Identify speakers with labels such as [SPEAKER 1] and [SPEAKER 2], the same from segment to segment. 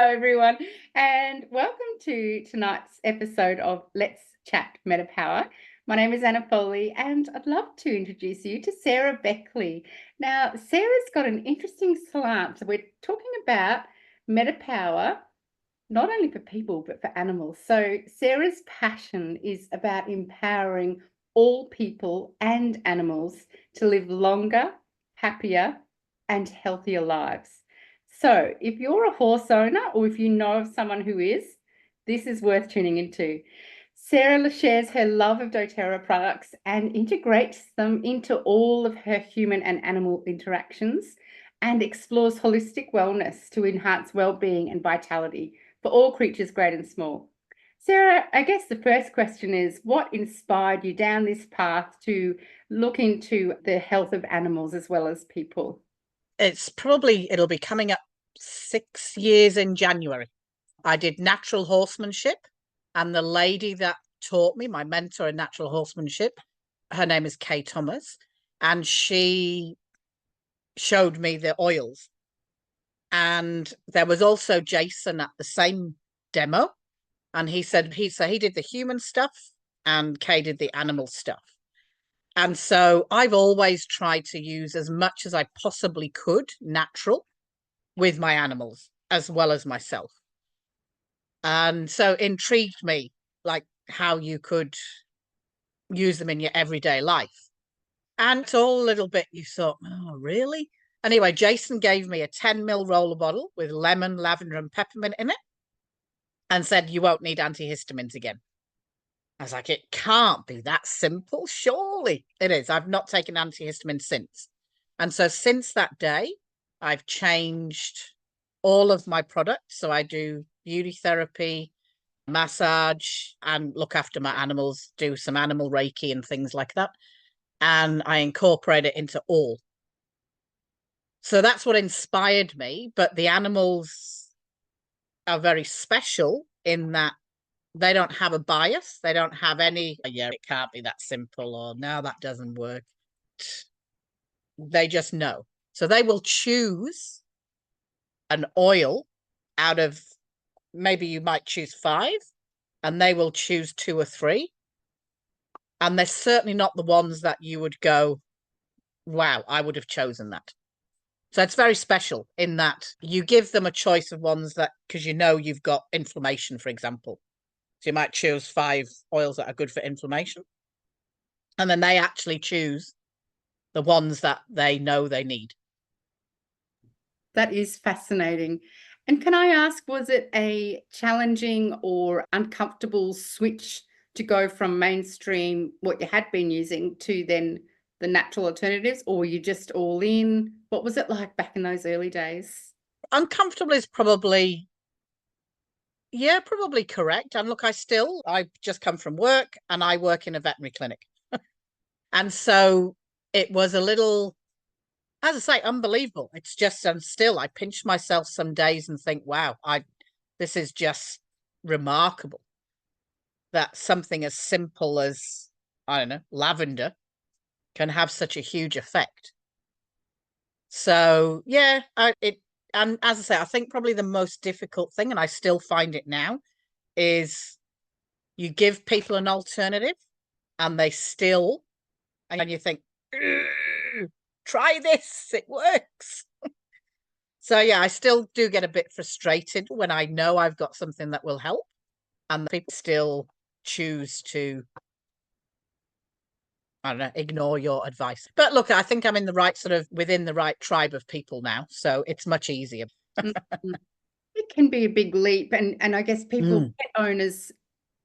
[SPEAKER 1] Hello, everyone, and welcome to tonight's episode of Let's Chat MetaPWR. My name is Anna Foley, and I'd love to introduce you to Sarah Beckley. Now, Sarah's got an interesting slant. So we're talking about MetaPWR, not only for people, but for animals. So Sarah's passion is about empowering all people and animals to live longer, happier, and healthier lives. So if you're a horse owner or if you know of someone who is, this is worth tuning into. Sarah shares her love of doTERRA products and integrates them into all of her human and animal interactions and explores holistic wellness to enhance well-being and vitality for all creatures great and small. Sarah, I guess the first question is, what inspired you down this path to look into the health of animals as well as people?
[SPEAKER 2] It'll be coming up 6 years in January. I did natural horsemanship, and the lady that taught me, my mentor in natural horsemanship, her name is Kay Thomas, and she showed me the oils. And there was also Jason at the same demo, and he said he did the human stuff and Kay did the animal stuff. And so I've always tried to use as much as I possibly could natural with my animals as well as myself. And so intrigued me, like how you could use them in your everyday life. And it's all a little bit, you thought, oh, really? Anyway, Jason gave me a 10 ml roller bottle with lemon, lavender, and peppermint in it and said, you won't need antihistamines again. I was like, it can't be that simple. Surely it is. I've not taken antihistamine since. And so since that day, I've changed all of my products. So I do beauty therapy, massage, and look after my animals, do some animal Reiki and things like that. And I incorporate it into all. So that's what inspired me. But the animals are very special in that they don't have a bias. They don't have any, yeah, it can't be that simple, or no, that doesn't work. They just know. So they will choose an oil out of, maybe you might choose 5, and they will choose 2 or 3. And they're certainly not the ones that you would go, wow, I would have chosen that. So it's very special in that you give them a choice of ones that, because you know you've got inflammation, for example. So you might choose 5 oils that are good for inflammation. And then they actually choose the ones that they know they need.
[SPEAKER 1] That is fascinating. And can I ask, was it a challenging or uncomfortable switch to go from mainstream, what you had been using, to then the natural alternatives, or were you just all in? What was it like back in those early days?
[SPEAKER 2] Uncomfortable is probably, yeah, probably correct. And look, I've just come from work and I work in a veterinary clinic. And so it was a little, as I say, unbelievable. It's just, and still I pinch myself some days and think, wow, this is just remarkable that something as simple as, I don't know, lavender can have such a huge effect. So yeah, and as I say, I think probably the most difficult thing, and I still find it now, is you give people an alternative and they still, and you think, try this, it works. So yeah, I still do get a bit frustrated when I know I've got something that will help and people still choose to, I don't know, ignore your advice. But look, I think I'm in the right sort of within the right tribe of people now, so it's much easier.
[SPEAKER 1] Mhm. It can be a big leap, and I guess people, pet owners,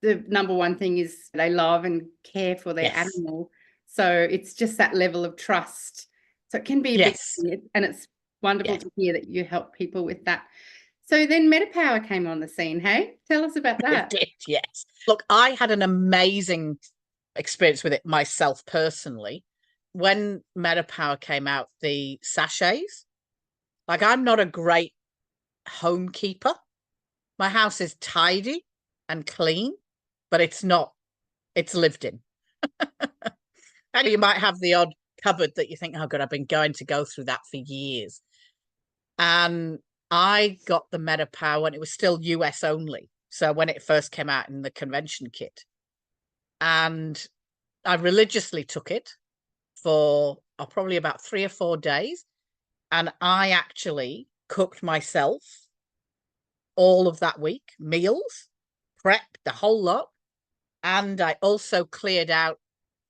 [SPEAKER 1] the number one thing is they love and care for their
[SPEAKER 2] Yes.
[SPEAKER 1] animal. So it's just that level of trust. So it can be a big
[SPEAKER 2] Yes.
[SPEAKER 1] thing, and it's wonderful
[SPEAKER 2] Yes.
[SPEAKER 1] to hear that you help people with that. So then MetaPWR came on the scene. Hey, tell us about
[SPEAKER 2] It
[SPEAKER 1] that.
[SPEAKER 2] did, yes. Look, I had an amazing experience with it myself personally. When MetaPWR came out, the sachets, like I'm not a great home keeper. My house is tidy and clean, but it's lived in. And you might have the odd cupboard that you think, oh God, I've been going to go through that for years. And I got the MetaPWR when it was still US only. So when it first came out in the convention kit, and I religiously took it for probably about 3 or 4 days. And I actually cooked myself all of that week, meals, prepped the whole lot. And I also cleared out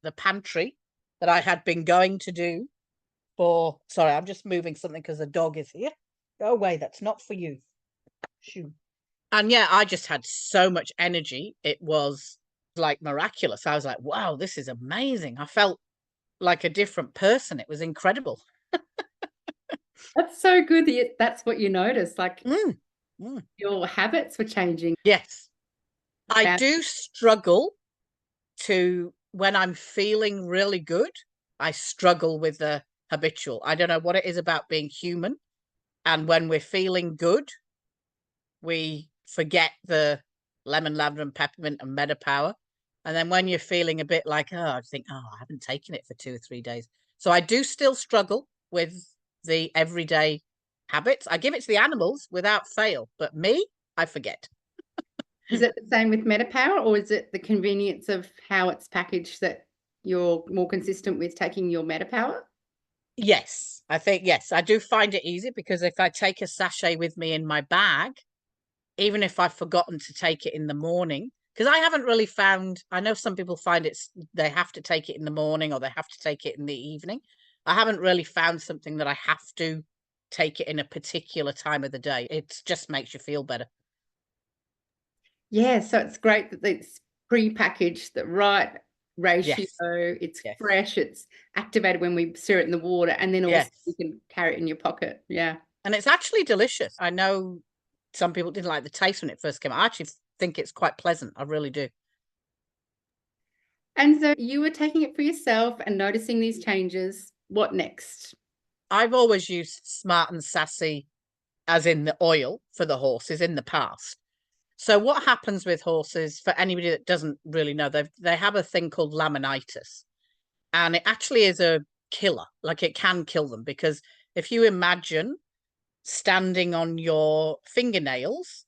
[SPEAKER 2] the pantry that I had been going to do for, sorry, I'm just moving something because the dog is here. Go away, that's not for you. Shoo. And yeah, I just had so much energy. It was like miraculous. I was like, wow, this is amazing. I felt like a different person. It was incredible.
[SPEAKER 1] That's so good that that's what you noticed, like
[SPEAKER 2] Mm.
[SPEAKER 1] your habits were changing.
[SPEAKER 2] Yes. I
[SPEAKER 1] Found-
[SPEAKER 2] do struggle to, when I'm feeling really good, I struggle with the habitual. I don't know what it is about being human. And when we're feeling good, we forget the lemon, lavender, and peppermint and MetaPWR. And then when you're feeling a bit like, oh, I think, oh, I haven't taken it for 2 or 3 days. So I do still struggle with the everyday habits. I give it to the animals without fail, but me, I forget.
[SPEAKER 1] Is it the same with MetaPWR, or is it the convenience of how it's packaged that you're more consistent with taking your MetaPWR?
[SPEAKER 2] Yes, I think, yes, I do find it easy because if I take a sachet with me in my bag, even if I've forgotten to take it in the morning, because I haven't really found, I know some people find they have to take it in the morning or they have to take it in the evening. I haven't really found something that I have to take it in a particular time of the day. It just makes you feel better.
[SPEAKER 1] Yeah, so it's great that it's pre-packaged, the right ratio,
[SPEAKER 2] Yes,
[SPEAKER 1] it's
[SPEAKER 2] yes,
[SPEAKER 1] fresh, it's activated when we stir it in the water, and then also you
[SPEAKER 2] yes.
[SPEAKER 1] can carry it in your pocket. Yeah.
[SPEAKER 2] And it's actually delicious. I know some people didn't like the taste when it first came out. I actually think it's quite pleasant. I really do.
[SPEAKER 1] And so you were taking it for yourself and noticing these changes. What next?
[SPEAKER 2] I've always used Smart and Sassy, as in the oil for the horses, in the past. So what happens with horses, for anybody that doesn't really know, they have a thing called laminitis. And it actually is a killer. Like, it can kill them, because if you imagine standing on your fingernails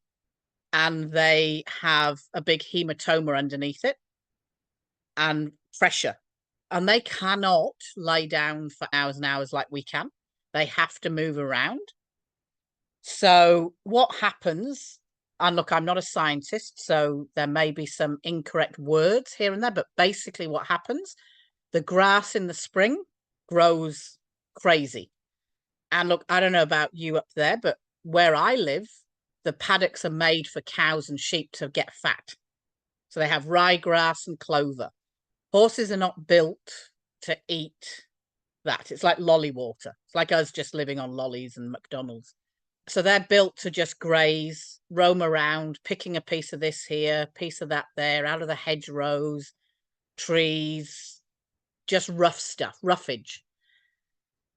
[SPEAKER 2] and they have a big hematoma underneath it and pressure, and they cannot lay down for hours and hours like we can. They have to move around. So what happens, and look, I'm not a scientist, so there may be some incorrect words here and there, but basically what happens, the grass in the spring grows crazy. And look, I don't know about you up there, but where I live, the paddocks are made for cows and sheep to get fat. So they have ryegrass and clover. Horses are not built to eat that. It's like lolly water. It's like us just living on lollies and McDonald's. So they're built to just graze, roam around, picking a piece of this here, piece of that there, out of the hedgerows, trees, just rough stuff, roughage.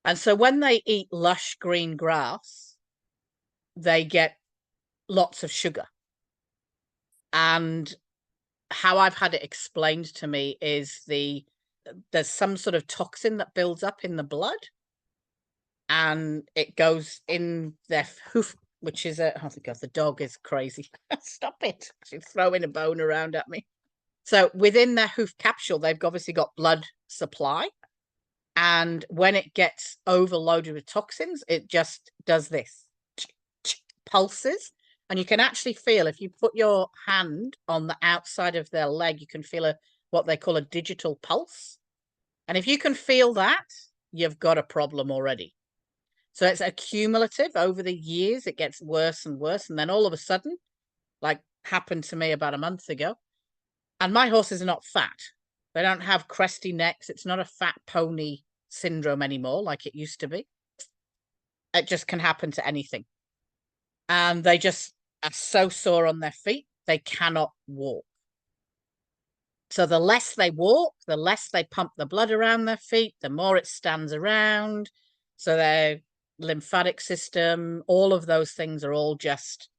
[SPEAKER 2] And so when they eat lush green grass, they get lots of sugar. And how I've had it explained to me is there's some sort of toxin that builds up in the blood, and it goes in their hoof, which is oh my God, the dog is crazy. Stop it. She's throwing a bone around at me. So within their hoof capsule, they've obviously got blood supply. And when it gets overloaded with toxins, it just does this, pulses. And you can actually feel, if you put your hand on the outside of their leg, you can feel what they call a digital pulse. And if you can feel that, you've got a problem already. So it's accumulative over the years. It gets worse and worse. And then all of a sudden, like happened to me about a month ago, and my horses are not fat. They don't have cresty necks. It's not a fat pony syndrome anymore like it used to be. It just can happen to anything. And they just are so sore on their feet, they cannot walk. So the less they walk, the less they pump the blood around their feet, the more it stands around. So their lymphatic system, all of those things are all just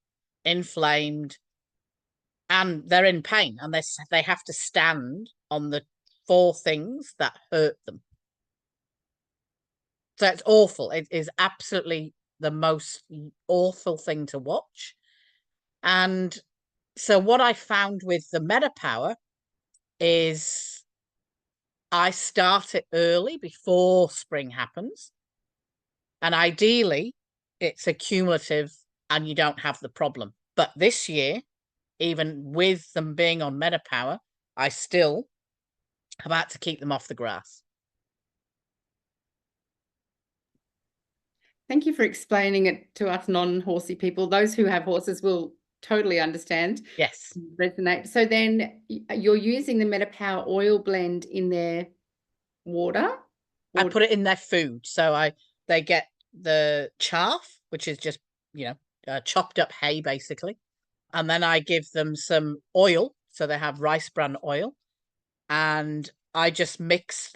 [SPEAKER 2] inflamed, and they're in pain, and they have to stand on the 4 things that hurt them. So it's awful. It is absolutely the most awful thing to watch. And so what I found with the MetaPWR is I start it early before spring happens. And ideally, it's a cumulative and you don't have the problem. But this year, even with them being on MetaPWR, I still have had to keep them off the grass.
[SPEAKER 1] Thank you for explaining it to us non-horsey people. Those who have horses will totally understand.
[SPEAKER 2] Yes.
[SPEAKER 1] Resonate. So then you're using the MetaPWR oil blend in their water?
[SPEAKER 2] I put it in their food. So they get the chaff, which is just, chopped up hay basically. And then I give them some oil. So they have rice bran oil. And I just mix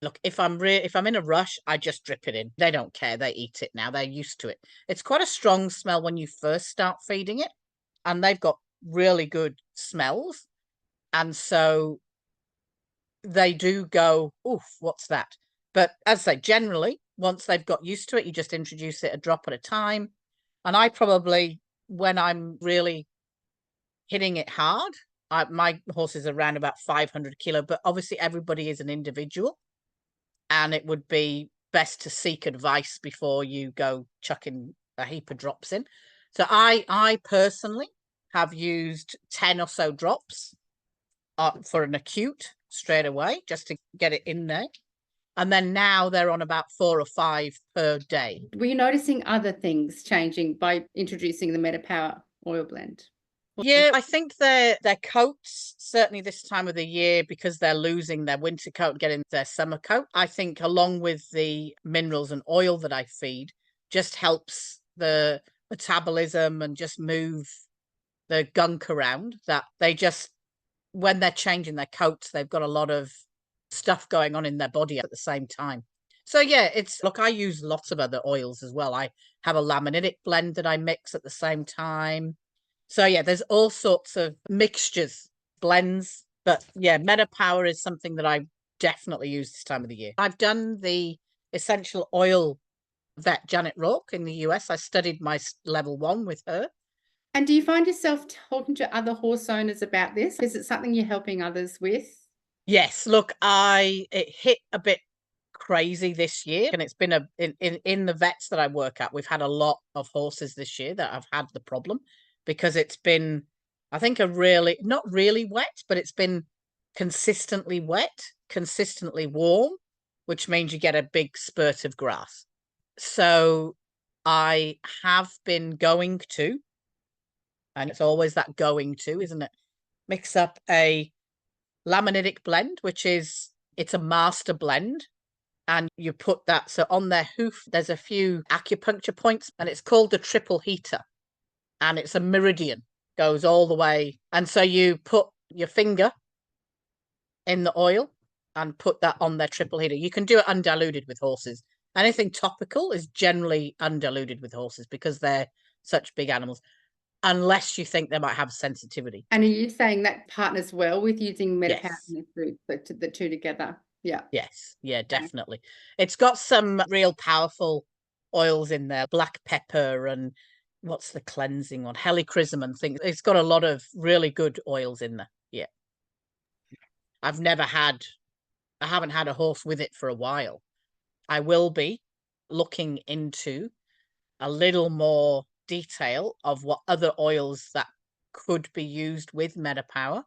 [SPEAKER 2] look, if I'm in a rush, I just drip it in. They don't care. They eat it now. They're used to it. It's quite a strong smell when you first start feeding it. And they've got really good smells. And so they do go, oof, what's that? But as I say, generally, once they've got used to it, you just introduce it a drop at a time. And I probably, when I'm really hitting it hard, my horse is around about 500 kilo, but obviously everybody is an individual. And it would be best to seek advice before you go chucking a heap of drops in. So I personally have used 10 or so drops for an acute straight away, just to get it in there. And then now they're on about 4 or 5 per day.
[SPEAKER 1] Were you noticing other things changing by introducing the MetaPWR oil blend?
[SPEAKER 2] Yeah, I think their coats, certainly this time of the year, because they're losing their winter coat and getting their summer coat, I think along with the minerals and oil that I feed, just helps the metabolism and just move the gunk around, that they just, when they're changing their coats, they've got a lot of stuff going on in their body at the same time. So yeah, look, I use lots of other oils as well. I have a laminitic blend that I mix at the same time. So yeah, there's all sorts of mixtures, blends. But yeah, MetaPWR is something that I definitely use this time of the year. I've done the essential oil vet Janet Rourke in the US. I studied my level 1 with her.
[SPEAKER 1] And do you find yourself talking to other horse owners about this? Is it something you're helping others with?
[SPEAKER 2] Yes, look, it hit a bit crazy this year, and it's been in the vets that I work at, we've had a lot of horses this year that have had the problem, because it's been, I think, not really wet, but it's been consistently wet, consistently warm, which means you get a big spurt of grass. So I have been going to, and it's always that going to, isn't it? Mix up a laminitic blend, it's a master blend. And you put that, so on their hoof, there's a few acupuncture points, and it's called the triple heater. And it's a meridian, goes all the way. And so you put your finger in the oil and put that on their triple heater. You can do it undiluted with horses. Anything topical is generally undiluted with horses because they're such big animals, unless you think they might have sensitivity.
[SPEAKER 1] And are you saying that partners well with using MetaPWR
[SPEAKER 2] Yes.
[SPEAKER 1] in the food, the two together? Yeah.
[SPEAKER 2] Yes. Yeah, definitely. It's got some real powerful oils in there, black pepper and what's the cleansing one? Helichrysum and things. It's got a lot of really good oils in there. Yeah. I haven't had a horse with it for a while. I will be looking into a little more detail of what other oils that could be used with MetaPWR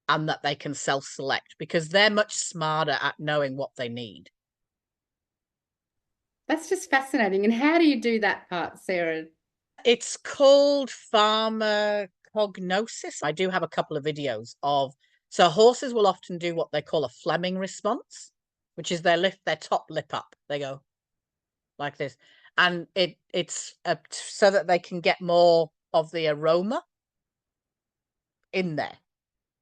[SPEAKER 2] and that they can self-select, because they're much smarter at knowing what they need.
[SPEAKER 1] That's just fascinating. And how do you do that part, Sarah?
[SPEAKER 2] It's called pharmacognosis. I do have a couple of videos so horses will often do what they call a Fleming response, which is they lift their top lip up. They go like this. And it's so that they can get more of the aroma in there.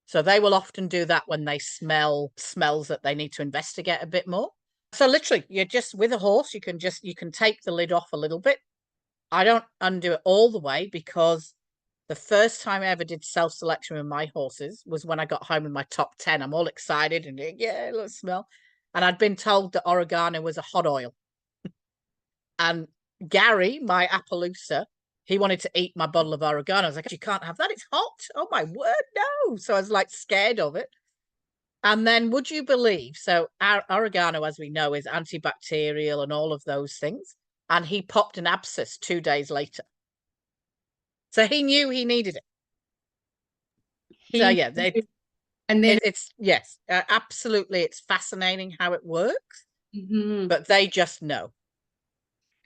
[SPEAKER 2] So they will often do that when they smell smells that they need to investigate a bit more. So literally, you're just with a horse, you can take the lid off a little bit. I don't undo it all the way, because the first time I ever did self-selection with my horses was when I got home with my top 10. I'm all excited and yeah, let's smell. And I'd been told that oregano was a hot oil. And Gary, my Appaloosa, he wanted to eat my bottle of oregano. I was like, you can't have that. It's hot. Oh my word, no. So I was like scared of it. And then would you believe, so our oregano, as we know, is antibacterial and all of those things. And he popped an abscess 2 days later. So he knew he needed it. So yeah,
[SPEAKER 1] and then
[SPEAKER 2] it's yes, absolutely. It's fascinating how it works, but they just know.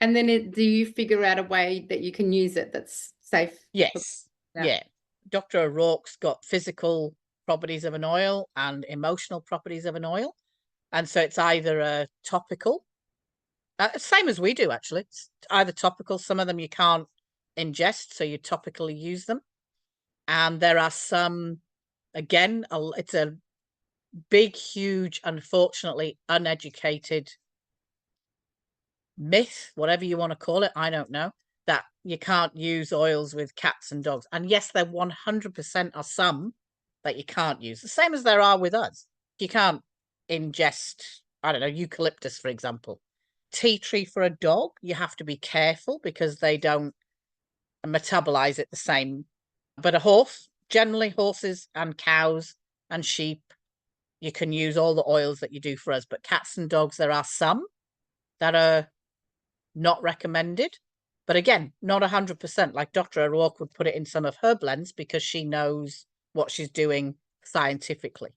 [SPEAKER 1] And then do you figure out a way that you can use it that's safe?
[SPEAKER 2] Yes. Yeah. Dr. O'Rourke's got physical properties of an oil and emotional properties of an oil. And so it's either a topical, same as we do, actually. It's either topical, some of them you can't ingest, so you topically use them. And there are some, again, it's a big, huge, unfortunately uneducated myth, whatever you want to call it, I don't know, that you can't use oils with cats and dogs. And yes, there 100% are some that you can't use, the same as there are with us. You can't ingest, I don't know, eucalyptus, for example. Tea tree for a dog, you have to be careful because they don't metabolize it the same. But a horse, generally horses and cows and sheep, you can use all the oils that you do for us. But cats and dogs, there are some that are not recommended. But again, not 100%. Like Dr. O'Rourke would put it in some of her blends because she knows what she's doing scientifically.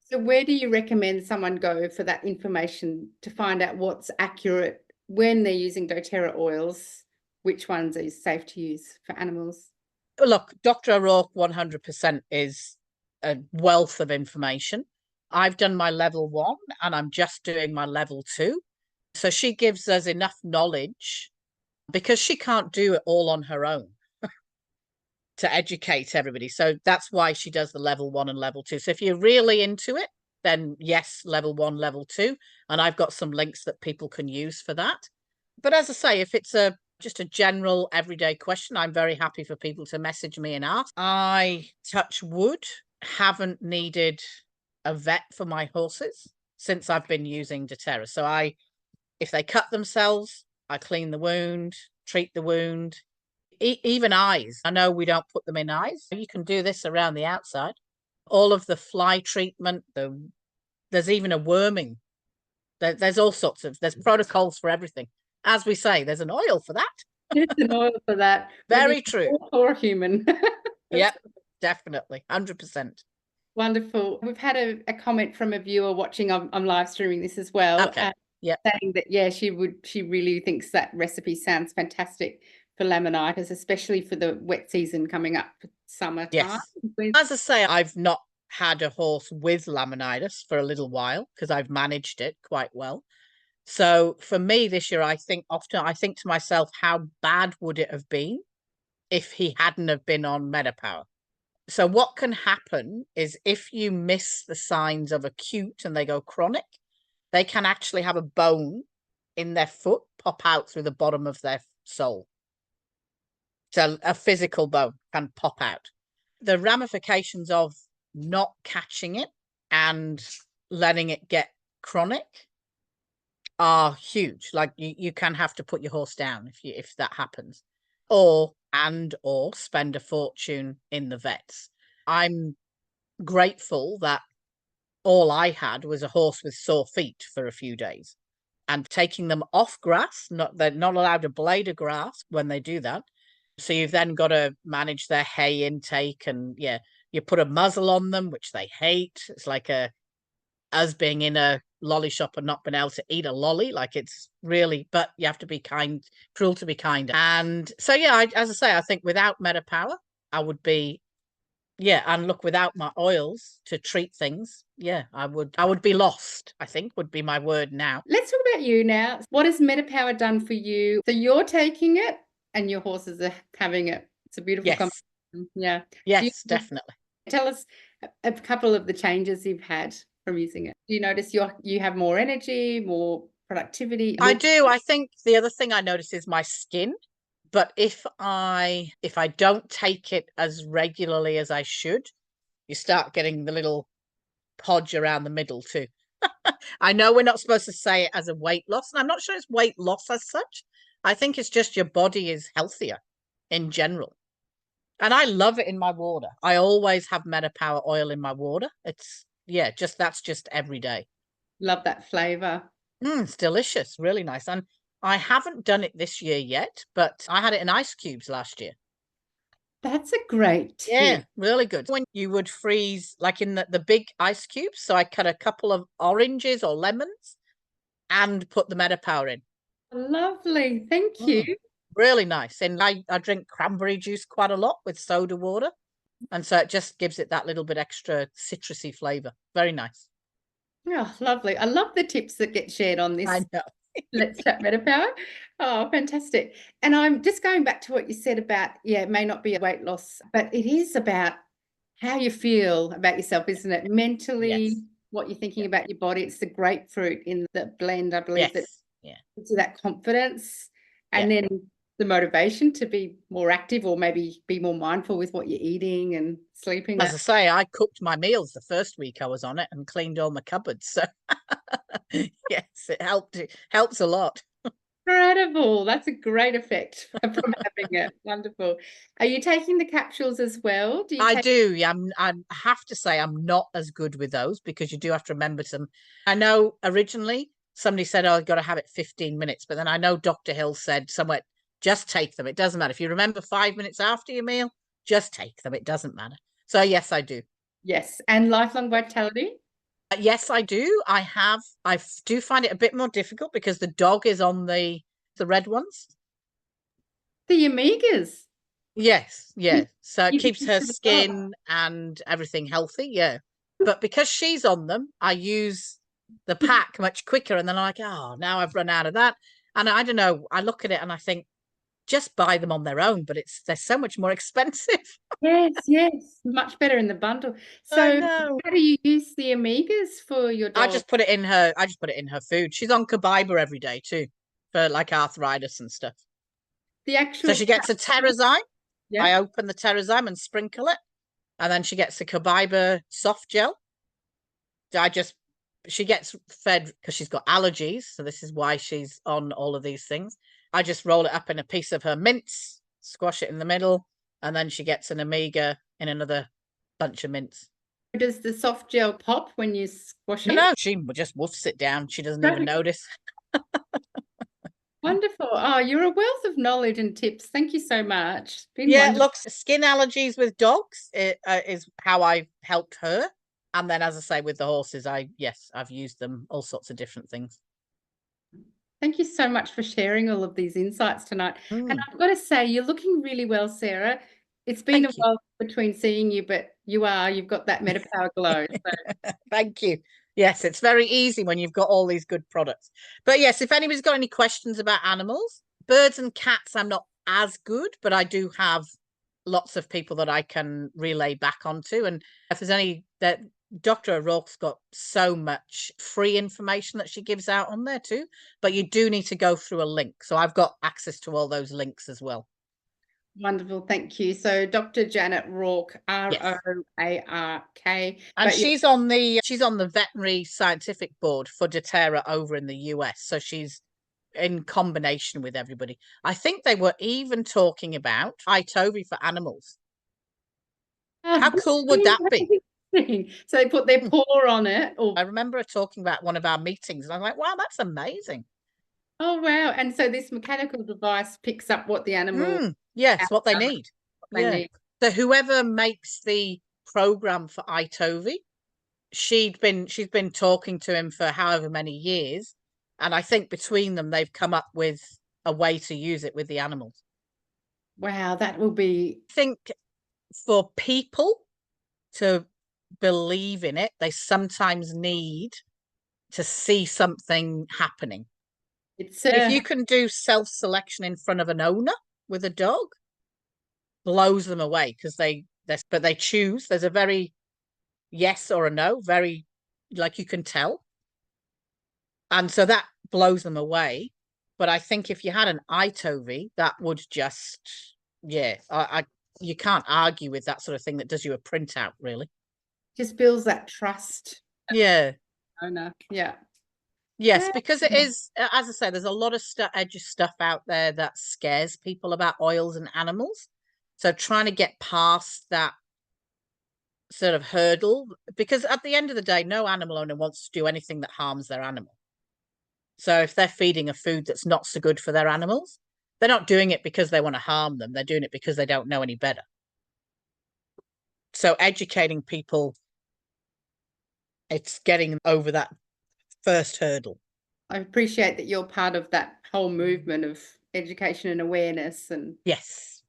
[SPEAKER 1] So where do you recommend someone go for that information to find out what's accurate when they're using doTERRA oils? Which ones are safe to use for animals?
[SPEAKER 2] Look, Dr. O'Rourke 100% is a wealth of information. I've done my level 1 and I'm just doing my level 2. So she gives us enough knowledge because she can't do it all on her own to educate everybody. So that's why she does the level 1 and level 2. So if you're really into it, then yes, level 1, level 2. And I've got some links that people can use for that. But as I say, if it's just a general everyday question, I'm very happy for people to message me and ask. I, touch wood, haven't needed a vet for my horses since I've been using doTERRA. So if they cut themselves, I clean the wound, treat the wound. Even eyes. I know we don't put them in eyes. You can do this around the outside. All of the fly treatment, there's even a worming. There's all sorts of, there's protocols for everything. As we say, there's an oil for that.
[SPEAKER 1] There's an oil for that.
[SPEAKER 2] Very true.
[SPEAKER 1] Or human.
[SPEAKER 2] Yep, definitely. 100%.
[SPEAKER 1] Wonderful. We've had a comment from a viewer watching. I'm live streaming this as well.
[SPEAKER 2] Okay.
[SPEAKER 1] Saying that, yeah, she really thinks that recipe sounds fantastic for laminitis, especially for the wet season coming up for summertime.
[SPEAKER 2] Yes. As I say, I've not had a horse with laminitis for a little while because I've managed it quite well. So for me this year, I think to myself, how bad would it have been if he hadn't have been on MetaPWR? So what can happen is if you miss the signs of acute and they go chronic, they can actually have a bone in their foot pop out through the bottom of their sole. So a physical bone can pop out. The ramifications of not catching it and letting it get chronic are huge. Like you can have to put your horse down if that happens, or spend a fortune in the vets. I'm grateful that all I had was a horse with sore feet for a few days, and taking them off grass. They're not allowed a blade of grass when they do that. So you've then got to manage their hay intake, and yeah, you put a muzzle on them, which they hate. It's like us being in a lolly shop and not being able to eat a lolly. Like it's really, but you have to be cruel to be kind. And so, yeah, as I say, I think without MetaPWR, I would be, and look, without my oils to treat things, I would be lost, I think would be my word now.
[SPEAKER 1] Let's talk about you now. What has MetaPWR done for you? So you're taking it and your horses are having it. It's a beautiful combination. Yeah.
[SPEAKER 2] Yes, definitely.
[SPEAKER 1] Tell us a couple of the changes you've had from using it. Do you notice you have more energy, more productivity?
[SPEAKER 2] I do. I think the other thing I notice is my skin. But if I don't take it as regularly as I should, you start getting the little podge around the middle too. I know we're not supposed to say it as a weight loss, and I'm not sure it's weight loss as such, I think it's just your body is healthier in general. And I love it in my water. I always have MetaPWR oil in my water. It's, yeah, that's just every day.
[SPEAKER 1] Love that flavor.
[SPEAKER 2] It's delicious, really nice. And I haven't done it this year yet, but I had it in ice cubes last year.
[SPEAKER 1] That's a great
[SPEAKER 2] Yeah,
[SPEAKER 1] tip.
[SPEAKER 2] really good. When you would freeze, like in the big ice cubes, so I cut a couple of oranges or lemons and put the MetaPWR in.
[SPEAKER 1] Lovely. Thank you.
[SPEAKER 2] Really nice. And I drink cranberry juice quite a lot with soda water. And so it just gives it that little bit extra citrusy flavor. Very nice.
[SPEAKER 1] Oh, lovely. I love the tips that get shared on
[SPEAKER 2] I
[SPEAKER 1] this
[SPEAKER 2] know.
[SPEAKER 1] Let's Chat MetaPWR. Oh, fantastic. And I'm just going back to what you said about, yeah, it may not be a weight loss, but it is about how you feel about yourself, isn't it? Mentally,
[SPEAKER 2] Yes.
[SPEAKER 1] what you're thinking
[SPEAKER 2] Yeah.
[SPEAKER 1] about your body. It's the grapefruit in the blend, I believe, that
[SPEAKER 2] Yes. Yeah.
[SPEAKER 1] gives you that confidence
[SPEAKER 2] Yeah.
[SPEAKER 1] and then the motivation to be more active or maybe be more mindful with what you're eating and sleeping.
[SPEAKER 2] As I say, I cooked my meals the first week I was on it and cleaned all my cupboards. So yes, it helped. It helps a lot.
[SPEAKER 1] Incredible. That's a great effect from having it. Wonderful. Are you taking the capsules as well? Do you
[SPEAKER 2] I
[SPEAKER 1] take
[SPEAKER 2] do. Yeah, I have to say I'm not as good with those because you do have to remember some. I know originally somebody said, "Oh, I've got to have it 15 minutes," but then I know Dr. Hill said somewhere, just take them. It doesn't matter if you remember 5 minutes after your meal. Just take them. It doesn't matter. So yes, I do.
[SPEAKER 1] yes, and lifelong vitality?
[SPEAKER 2] Yes, I do. I do find it a bit more difficult because the dog is on the red ones.
[SPEAKER 1] The omegas.
[SPEAKER 2] Yes, yeah. So it
[SPEAKER 1] You
[SPEAKER 2] keeps
[SPEAKER 1] can
[SPEAKER 2] her
[SPEAKER 1] develop.
[SPEAKER 2] skin and everything healthy. Yeah. But because she's on them, I use the pack much quicker. And then I'm like, oh, now I've run out of that. And I don't know. I look at it and I think, just buy them on their own, but they're so much more expensive.
[SPEAKER 1] Yes, yes, much better in the bundle.
[SPEAKER 2] I
[SPEAKER 1] So
[SPEAKER 2] know.
[SPEAKER 1] how do you use the omegas for your dog?
[SPEAKER 2] I just put it in her food. She's on Kabiba every day too, for like arthritis and stuff.
[SPEAKER 1] The
[SPEAKER 2] So
[SPEAKER 1] actual
[SPEAKER 2] she gets a
[SPEAKER 1] capsule?
[SPEAKER 2] Terrazyme.
[SPEAKER 1] Yeah.
[SPEAKER 2] I open the Terrazyme and sprinkle it. And then she gets a Kabiba soft gel. I just she gets fed because she's got allergies, so this is why she's on all of these things. I just roll it up in a piece of her mince, squash it in the middle, and then she gets an omega in another bunch of mince.
[SPEAKER 1] Does the soft gel pop when you squash
[SPEAKER 2] No,
[SPEAKER 1] it?
[SPEAKER 2] no, she just woofs it down. She doesn't even
[SPEAKER 1] Perfect.
[SPEAKER 2] notice.
[SPEAKER 1] Wonderful. Oh, you're a wealth of knowledge and tips. Thank you so much. It's been
[SPEAKER 2] Yeah,
[SPEAKER 1] wonderful.
[SPEAKER 2] look, skin allergies with dogs is how I helped her. And then, as I say, with the horses, I've used them all sorts of different things.
[SPEAKER 1] Thank you so much for sharing all of these insights tonight. And
[SPEAKER 2] Mm,
[SPEAKER 1] I've got to say, you're looking really well, Sarah. It's been a
[SPEAKER 2] thank you.
[SPEAKER 1] while between seeing you, but you've got that MetaPWR glow. So
[SPEAKER 2] Thank you. Yes, it's very easy when you've got all these good products. But yes, if anybody's got any questions about animals, birds and cats, I'm not as good, but I do have lots of people that I can relay back onto. And if there's any that Dr. O'Rourke's got so much free information that she gives out on there too, but you do need to go through a link. So I've got access to all those links as well.
[SPEAKER 1] wonderful. Thank you. So Dr. Janet Rourke,
[SPEAKER 2] Yes.
[SPEAKER 1] Roark.
[SPEAKER 2] And
[SPEAKER 1] But
[SPEAKER 2] she's on the veterinary scientific board for doterra over in the US. So she's in combination with everybody. I think they were even talking about iTovi for animals. How cool would that be?
[SPEAKER 1] so they put their
[SPEAKER 2] Hmm.
[SPEAKER 1] paw on it.
[SPEAKER 2] I remember her talking about one of our meetings, and I was like, wow, that's amazing.
[SPEAKER 1] Oh, wow. And so this mechanical device picks up what the animal
[SPEAKER 2] Yes,
[SPEAKER 1] has
[SPEAKER 2] what they
[SPEAKER 1] done,
[SPEAKER 2] need.
[SPEAKER 1] what they
[SPEAKER 2] Yeah.
[SPEAKER 1] need.
[SPEAKER 2] So whoever makes the program for iTovi, she's been talking to him for however many years, and I think between them they've come up with a way to use it with the animals.
[SPEAKER 1] Wow, that will be
[SPEAKER 2] I think for people to believe in it, they sometimes need to see something happening.
[SPEAKER 1] it's
[SPEAKER 2] If you can do self-selection in front of an owner with a dog, blows them away because they choose. There's a very yes or a no, very like you can tell. And so that blows them away. But I think if you had an iTovi, that would just I you can't argue with that sort of thing that does you a printout, really.
[SPEAKER 1] just builds that trust
[SPEAKER 2] Yeah.
[SPEAKER 1] owner. Yeah.
[SPEAKER 2] Yes, because it is, as I say, there's a lot of edgy stuff out there that scares people about oils and animals. So trying to get past that sort of hurdle, because at the end of the day, no animal owner wants to do anything that harms their animal. So if they're feeding a food that's not so good for their animals, they're not doing it because they want to harm them. They're doing it because they don't know any better. So educating people, it's getting over that first hurdle.
[SPEAKER 1] I appreciate that you're part of that whole movement of education and awareness, and
[SPEAKER 2] Yes,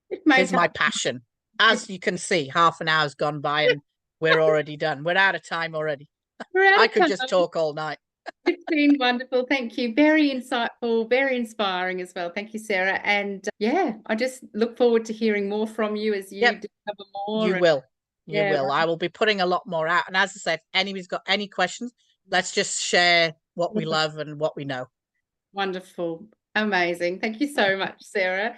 [SPEAKER 1] it may
[SPEAKER 2] is
[SPEAKER 1] take
[SPEAKER 2] my passion. As you can see, half an hour's gone by and we're already done. We're out of time already.
[SPEAKER 1] we're out
[SPEAKER 2] I
[SPEAKER 1] of
[SPEAKER 2] could
[SPEAKER 1] time.
[SPEAKER 2] just talk all night.
[SPEAKER 1] It's been wonderful. Thank you. Very insightful, very inspiring as well. Thank you, Sarah. And yeah, I just look forward to hearing more from you as you
[SPEAKER 2] Yep,
[SPEAKER 1] discover more.
[SPEAKER 2] you
[SPEAKER 1] And
[SPEAKER 2] will. You
[SPEAKER 1] yeah,
[SPEAKER 2] will. I will be putting a lot more out. And as I said, if anybody's got any questions, let's just share what we love and what we know.
[SPEAKER 1] wonderful. Amazing. Thank you so much, Sarah.